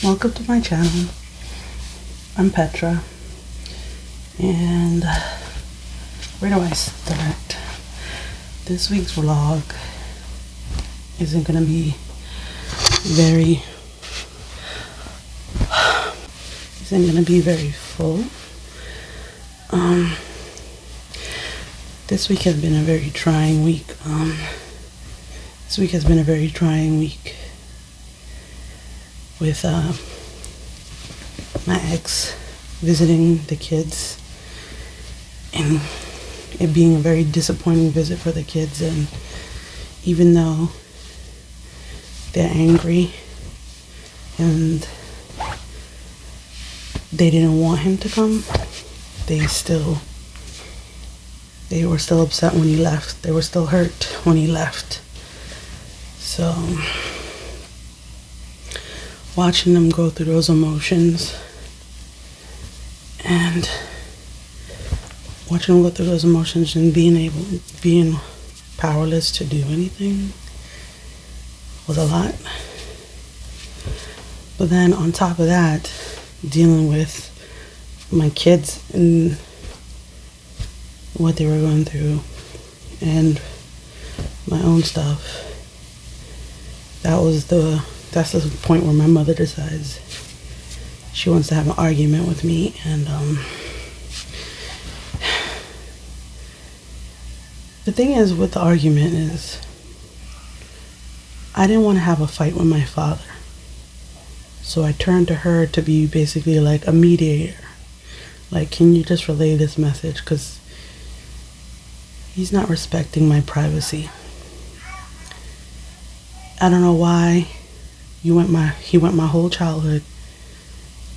Welcome to my channel. I'm Petra, and where do I start? This week's vlog isn't gonna be very full. This week has been a very trying week. With my ex visiting the kids, and it being a very disappointing visit for the kids. And even though they're angry and they didn't want him to come, they were still upset when he left. They were still hurt when he left. So watching them go through those emotions and being powerless to do anything was a lot. But then on top of that, dealing with my kids and what they were going through and my own stuff, that's the point where my mother decides she wants to have an argument with me. And the thing is with the argument is, I didn't want to have a fight with my father, so I turned to her to be basically like a mediator. Like, can you just relay this message, because he's not respecting my privacy. I don't know why he went my whole childhood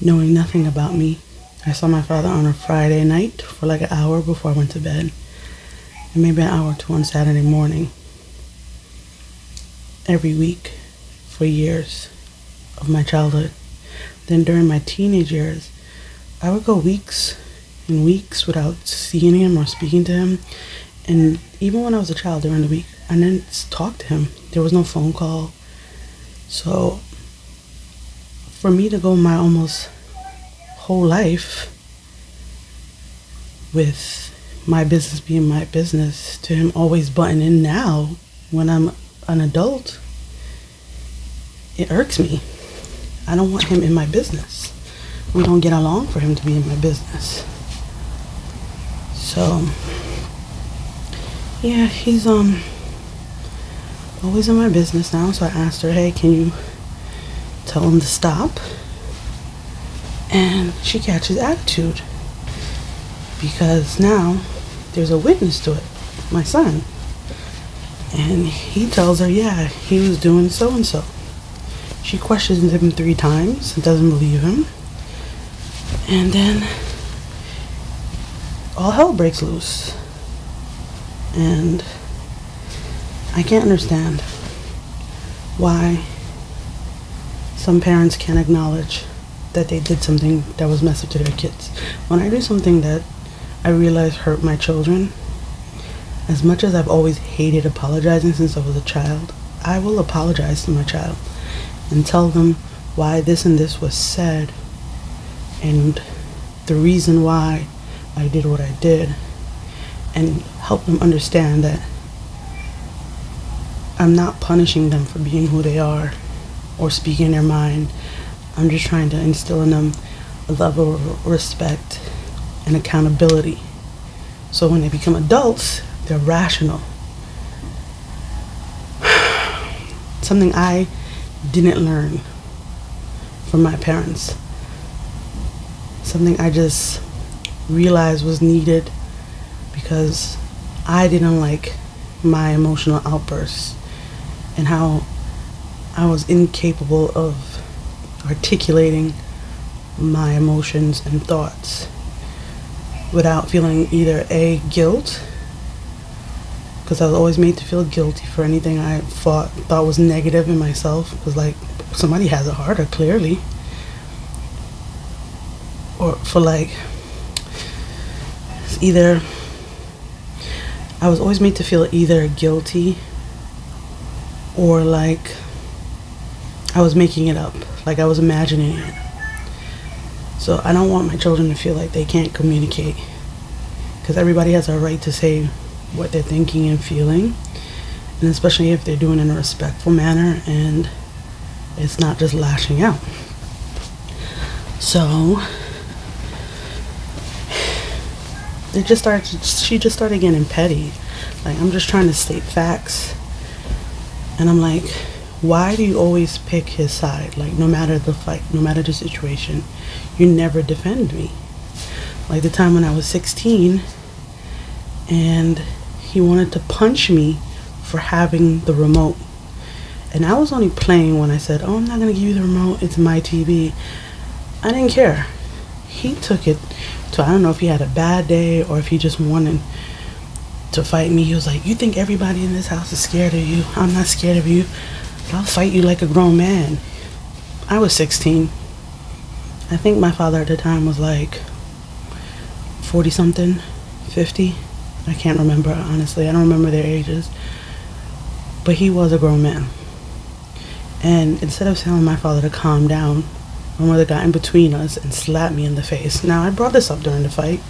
knowing nothing about me. I saw my father on a Friday night for like an hour before I went to bed, and maybe an hour or two on Saturday morning, every week for years of my childhood. Then during my teenage years, I would go weeks and weeks without seeing him or speaking to him. And even when I was a child during the week, I didn't talk to him. There was no phone call. So for me to go my almost whole life with my business being my business, to him always butting in now when I'm an adult, it irks me. I don't want him in my business. We don't get along for him to be in my business. So yeah, he's always in my business now. So I asked her, hey, can you tell him to stop? And she catches attitude, because now there's a witness to it, my son. And he tells her, yeah, he was doing so and so. She questions him 3 times and doesn't believe him. And then all hell breaks loose. And I can't understand why some parents can't acknowledge that they did something that was messed up to their kids. When I do something that I realize hurt my children, as much as I've always hated apologizing since I was a child, I will apologize to my child and tell them why this and this was said and the reason why I did what I did, and help them understand that I'm not punishing them for being who they are or speaking their mind. I'm just trying to instill in them a level of respect and accountability, so when they become adults, they're rational. Something I didn't learn from my parents. Something I just realized was needed because I didn't like my emotional outbursts and how I was incapable of articulating my emotions and thoughts without feeling either guilt, because I was always made to feel guilty for anything I thought was negative in myself, because like, somebody has it harder, clearly. Or for like, either I was always made to feel either guilty or like I was making it up, like I was imagining it. So I don't want my children to feel like they can't communicate, because everybody has a right to say what they're thinking and feeling, and especially if they're doing it in a respectful manner and it's not just lashing out. So she just started getting petty. Like, I'm just trying to state facts, and I'm like, why do you always pick his side? Like, no matter the fight, no matter the situation, you never defend me. Like the time when I was 16 and he wanted to punch me for having the remote. And I was only playing when I said, oh, I'm not going to give you the remote, it's my TV. I didn't care. He took it to, I don't know if he had a bad day or if he just wanted to fight me. He was like, you think everybody in this house is scared of you? I'm not scared of you. I'll fight you like a grown man. I was 16. I think my father at the time was like 40 something, 50. I can't remember, honestly. I don't remember their ages. But he was a grown man. And instead of telling my father to calm down, my mother got in between us and slapped me in the face. Now, I brought this up during the fight,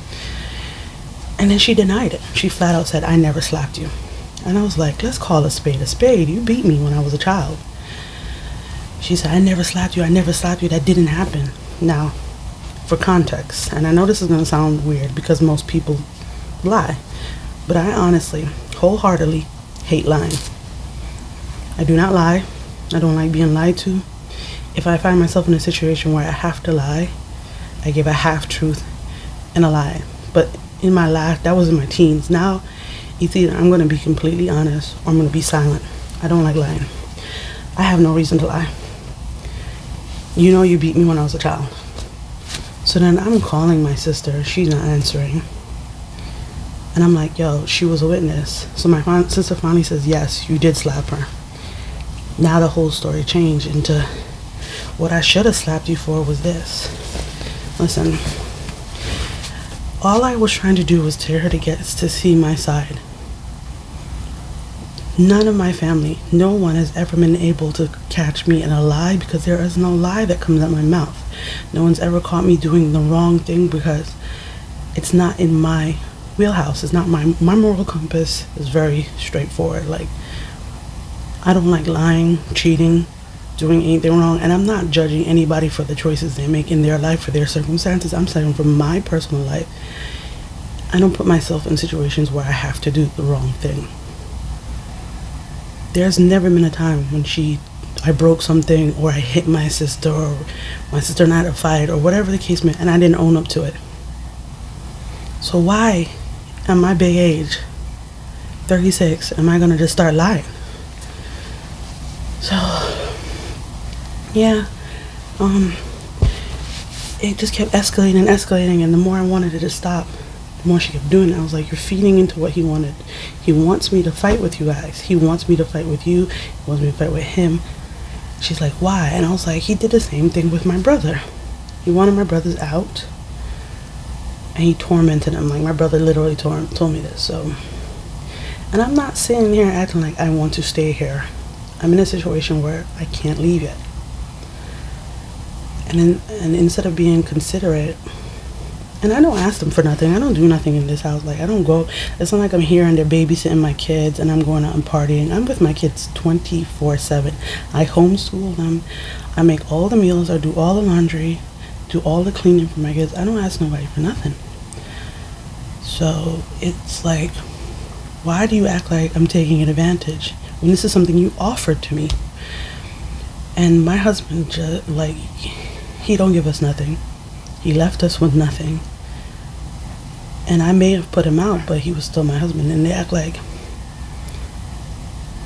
and then she denied it. She flat out said, I never slapped you. And I was like, let's call a spade a spade. You beat me when I was a child. She said, I never slapped you. I never slapped you. That didn't happen. Now, for context, and I know this is going to sound weird because most people lie, but I honestly, wholeheartedly hate lying. I do not lie. I don't like being lied to. If I find myself in a situation where I have to lie, I give a half truth and a lie. But in my life, that was in my teens. Now, it's either I'm going to be completely honest or I'm going to be silent. I don't like lying. I have no reason to lie. You know you beat me when I was a child. So then I'm calling my sister. She's not answering. And I'm like, yo, she was a witness. So my sister finally says, yes, you did slap her. Now the whole story changed into what I should have slapped you for was this. Listen, all I was trying to do was tear her to get to see my side. None of my family, no one has ever been able to catch me in a lie, because there is no lie that comes out my mouth. No one's ever caught me doing the wrong thing because it's not in my wheelhouse. It's not my moral compass is very straightforward. Like, I don't like lying, cheating, doing anything wrong, and I'm not judging anybody for the choices they make in their life, for their circumstances. I'm saying from my personal life, I don't put myself in situations where I have to do the wrong thing. There's never been a time when I broke something, or I hit my sister, or my sister and I had a fight, or whatever the case may be, and I didn't own up to it. So why, at my big age, 36, am I gonna just start lying? So, yeah, it just kept escalating and escalating, and the more I wanted it to stop, the more she kept doing it. I was like, you're feeding into what he wanted. He wants me to fight with you guys. He wants me to fight with you. He wants me to fight with him. She's like, why? And I was like, he did the same thing with my brother. He wanted my brothers out, and he tormented them. Like, my brother literally told me this. So, and I'm not sitting here acting like I want to stay here. I'm in a situation where I can't leave yet. And instead of being considerate, and I don't ask them for nothing. I don't do nothing in this house. Like, I don't go. It's not like I'm here and they're babysitting my kids and I'm going out and partying. I'm with my kids 24/7. I homeschool them. I make all the meals. I do all the laundry, do all the cleaning for my kids. I don't ask nobody for nothing. So it's like, why do you act like I'm taking an advantage when this is something you offered to me? And my husband just, like, he don't give us nothing. He left us with nothing. And I may have put him out, but he was still my husband. And they act like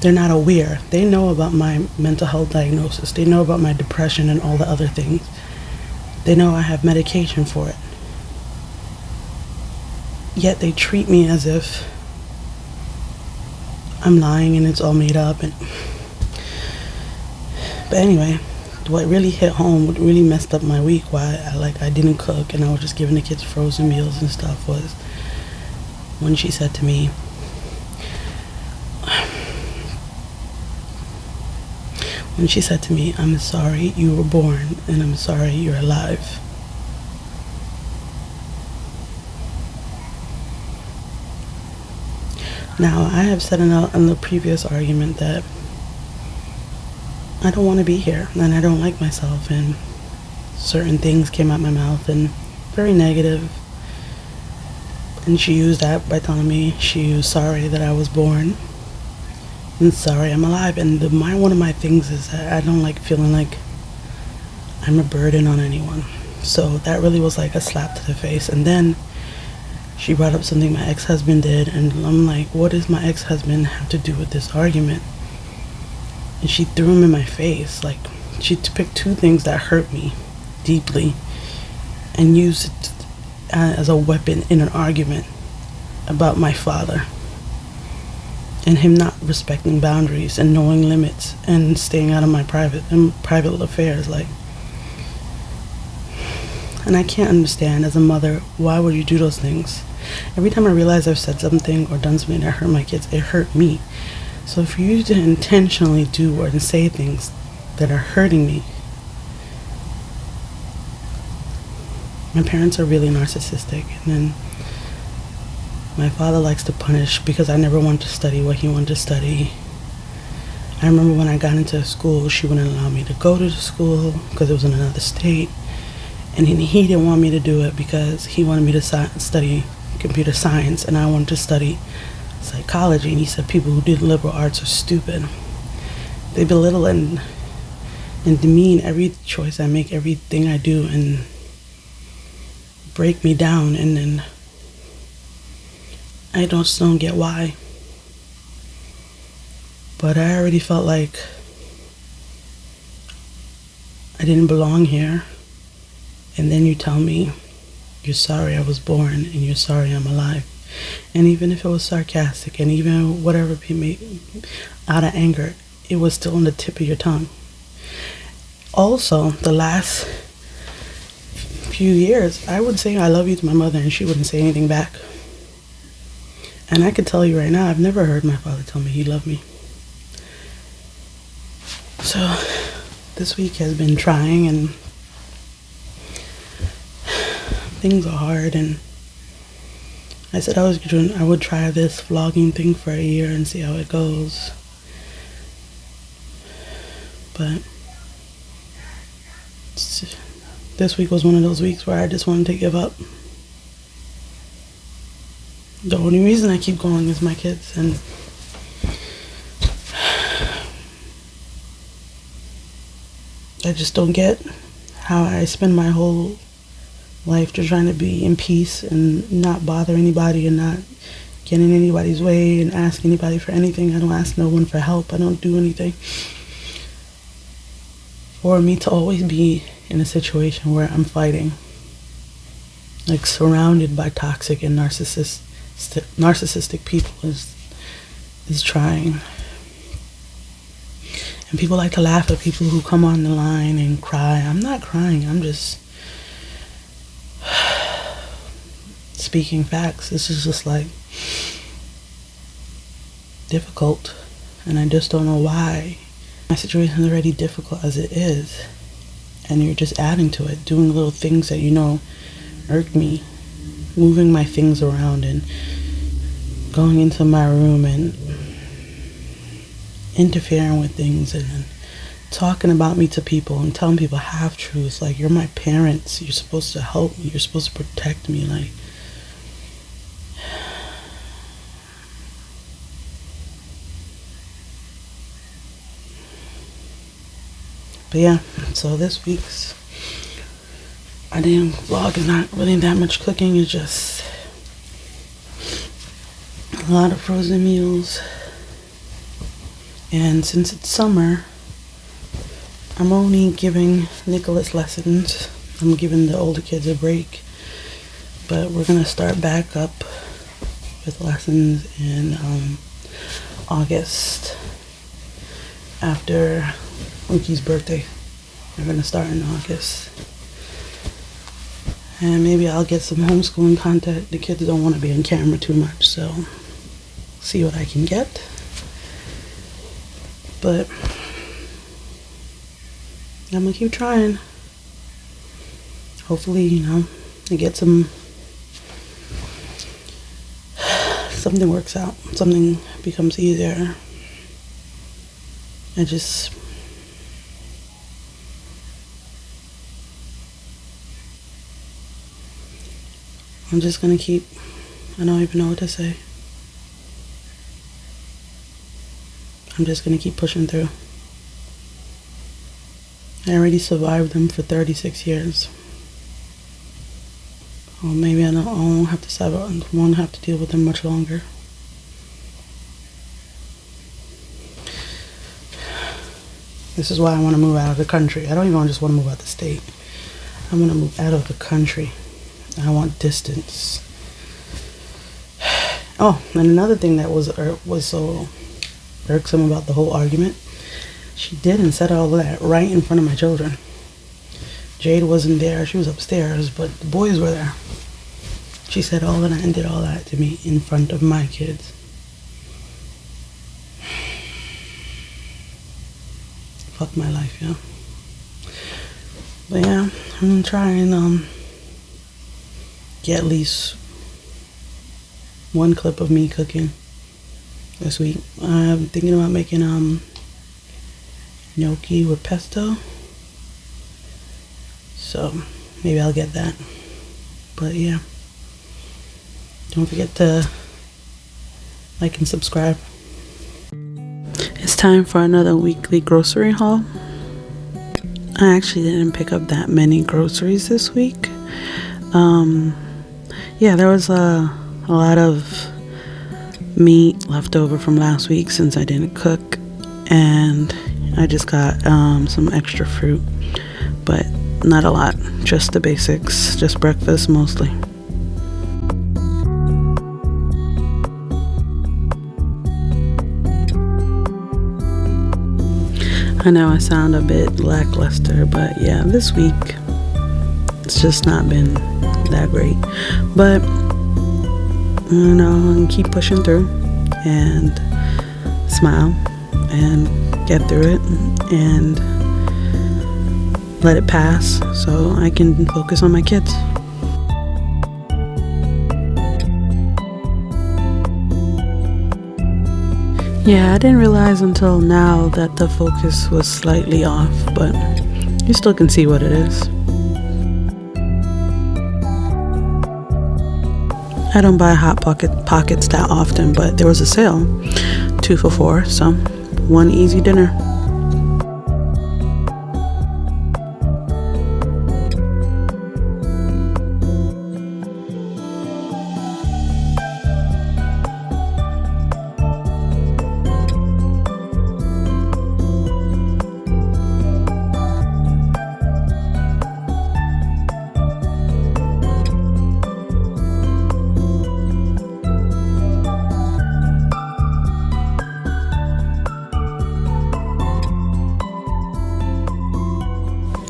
they're not aware. They know about my mental health diagnosis. They know about my depression and all the other things. They know I have medication for it. Yet they treat me as if I'm lying and it's all made up. But anyway, what really hit home, what really messed up my week, why I didn't cook and I was just giving the kids frozen meals and stuff, was when she said to And she said to me, "I'm sorry you were born, and I'm sorry you're alive." Now, I have said in the previous argument that I don't want to be here, and I don't like myself, and certain things came out my mouth, and very negative. And she used that by telling me she was sorry that I was born, and sorry I'm alive. And one of my things is that I don't like feeling like I'm a burden on anyone. So that really was like a slap to the face. And then she brought up something my ex-husband did, and I'm like, what does my ex-husband have to do with this argument? And she threw him in my face. Like, she picked two things that hurt me deeply and used it as a weapon in an argument about my father and him not respecting boundaries and knowing limits and staying out of my private little affairs. Like, and I can't understand, as a mother, why would you do those things? Every time I realize I've said something or done something that hurt my kids, it hurt me. So for you to intentionally do or to say things that are hurting me, my parents are really narcissistic, and then my father likes to punish because I never wanted to study what he wanted to study. I remember when I got into school, she wouldn't allow me to go to the school because it was in another state, and he didn't want me to do it because he wanted me to study computer science, and I wanted to study psychology. And he said people who did liberal arts are stupid. They belittle and demean every choice I make, everything I do, and break me down. And then I just don't get why. But I already felt like I didn't belong here. And then you tell me you're sorry I was born and you're sorry I'm alive. And even if it was sarcastic and even whatever out of anger, it was still on the tip of your tongue. Also, the last few years, I would say I love you to my mother and she wouldn't say anything back. And I can tell you right now, I've never heard my father tell me he loved me. So this week has been trying, and things are hard, and I said I would try this vlogging thing for a year and see how it goes. But this week was one of those weeks where I just wanted to give up. The only reason I keep going is my kids, and I just don't get how I spend my whole life just trying to be in peace and not bother anybody and not get in anybody's way and ask anybody for anything. I don't ask no one for help. I don't do anything. For me to always be in a situation where I'm fighting, like surrounded by toxic and narcissistic people, is trying. And people like to laugh at people who come on the line and cry. I'm not crying. I'm just speaking facts. This is just like difficult, and I just don't know why. My situation is already difficult as it is, and you're just adding to it, doing little things that you know irk me, moving my things around and going into my room and interfering with things and talking about me to people and telling people half-truths. Like, you're my parents, you're supposed to help me, you're supposed to protect me. Like, but yeah, so this week's vlog is not really that much cooking. It's just a lot of frozen meals. And since it's summer, I'm only giving Nicholas lessons. I'm giving the older kids a break. But we're going to start back up with lessons in August. After Mookie's birthday. We're going to start in August. And maybe I'll get some homeschooling content. The kids don't want to be on camera too much, so see what I can get. But I'm gonna keep trying. Hopefully, I get something works out, something becomes easier. I'm just gonna keep, I don't even know what to say. I'm just gonna keep pushing through. I already survived them for 36 years. Or maybe I won't have to deal with them much longer. This is why I want to move out of the country. I don't even just want to move out of the state. I want to move out of the country. I want distance. Oh, and another thing that was so irksome about the whole argument, she did and said all of that right in front of my children. Jade wasn't there. She was upstairs, but the boys were there. She said all of that and did all that to me in front of my kids. Fuck my life, yeah. But yeah, I'm gonna try and get at least one clip of me cooking this week. I'm thinking about making gnocchi with pesto. So maybe I'll get that. But yeah. Don't forget to like and subscribe. It's time for another weekly grocery haul. I actually didn't pick up that many groceries this week. Yeah, there was a lot of meat left over from last week since I didn't cook, and I just got some extra fruit, but not a lot, just the basics, just breakfast mostly. I know I sound a bit lackluster, but yeah, this week it's just not been that great. But I'm gonna keep pushing through and smile and get through it and let it pass so I can focus on my kids. Yeah, I didn't realize until now that the focus was slightly off, but you still can see what it is. I don't buy Hot Pockets that often, but there was a sale, 2 for $4, so one easy dinner.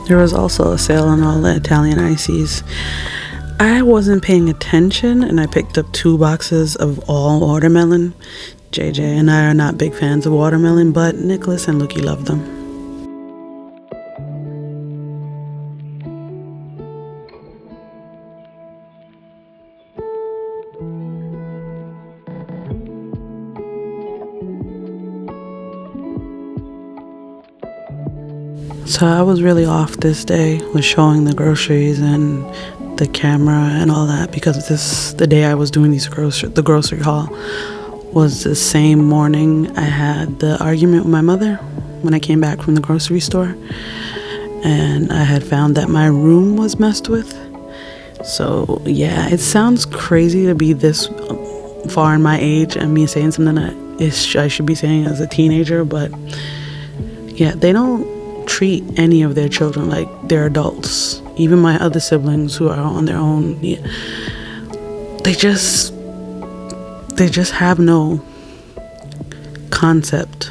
There was also a sale on all the Italian ices. I wasn't paying attention and I picked up 2 boxes of all watermelon. JJ and I are not big fans of watermelon, but Nicholas and Luki love them. So I was really off this day with showing the groceries and the camera and all that, because the day I was doing the grocery haul was the same morning I had the argument with my mother when I came back from the grocery store, and I had found that my room was messed with. So yeah, it sounds crazy to be this far in my age and me saying something that I should be saying as a teenager, but yeah, they don't treat any of their children like they're adults. Even my other siblings who are on their own, yeah, they just have no concept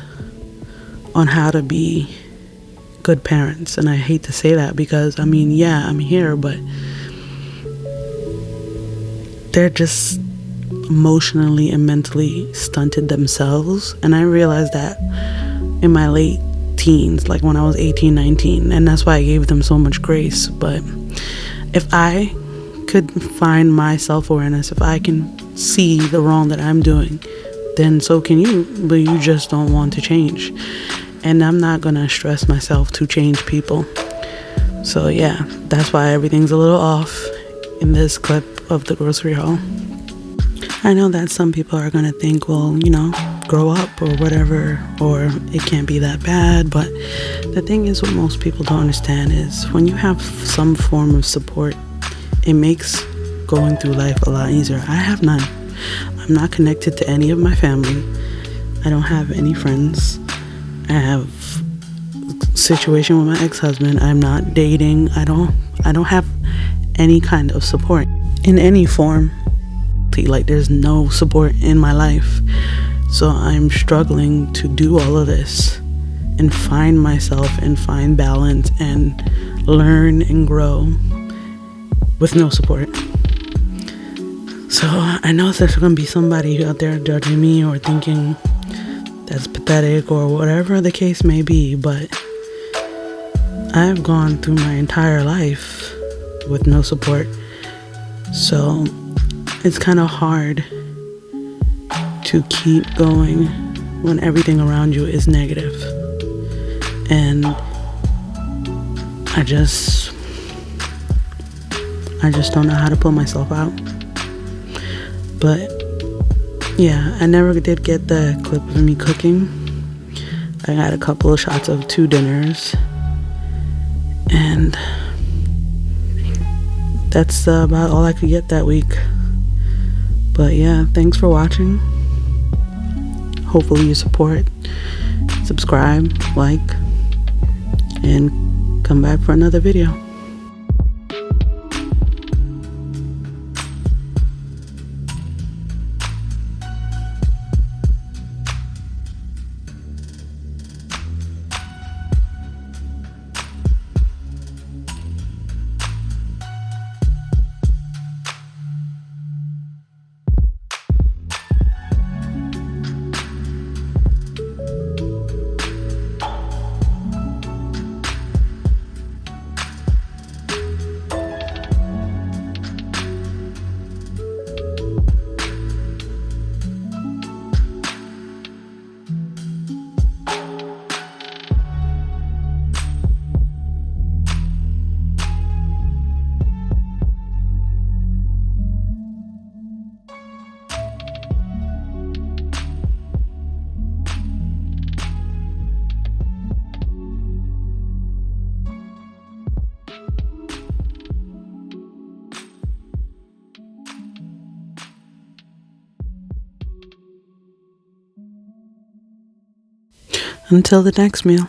on how to be good parents. And I hate to say that because, I mean, yeah, I'm here, but they're just emotionally and mentally stunted themselves. And I realized that in my late teens, like when I was 18, 19, and that's why I gave them so much grace. But if I could find my self-awareness, if I can see the wrong that I'm doing, then so can you, but you just don't want to change. And I'm not gonna stress myself to change people. So yeah, that's why everything's a little off in this clip of the grocery haul. I know that some people are gonna think, well, grow up or whatever, or it can't be that bad. But the thing is, what most people don't understand is when you have some form of support, it makes going through life a lot easier. I have none. I'm not connected to any of my family. I don't have any friends. I have a situation with my ex-husband. I'm not dating. I don't have any kind of support in any form. Like, there's no support in my life. So I'm struggling to do all of this and find myself and find balance and learn and grow with no support. So I know there's going to be somebody out there judging me or thinking that's pathetic or whatever the case may be, but I've gone through my entire life with no support. So it's kind of hard to keep going when everything around you is negative. And I just don't know how to pull myself out. But yeah, I never did get the clip of me cooking. I got a couple of shots of 2 dinners, and that's about all I could get that week. But yeah, thanks for watching. Hopefully you support, subscribe, like, and come back for another video. Until the next meal.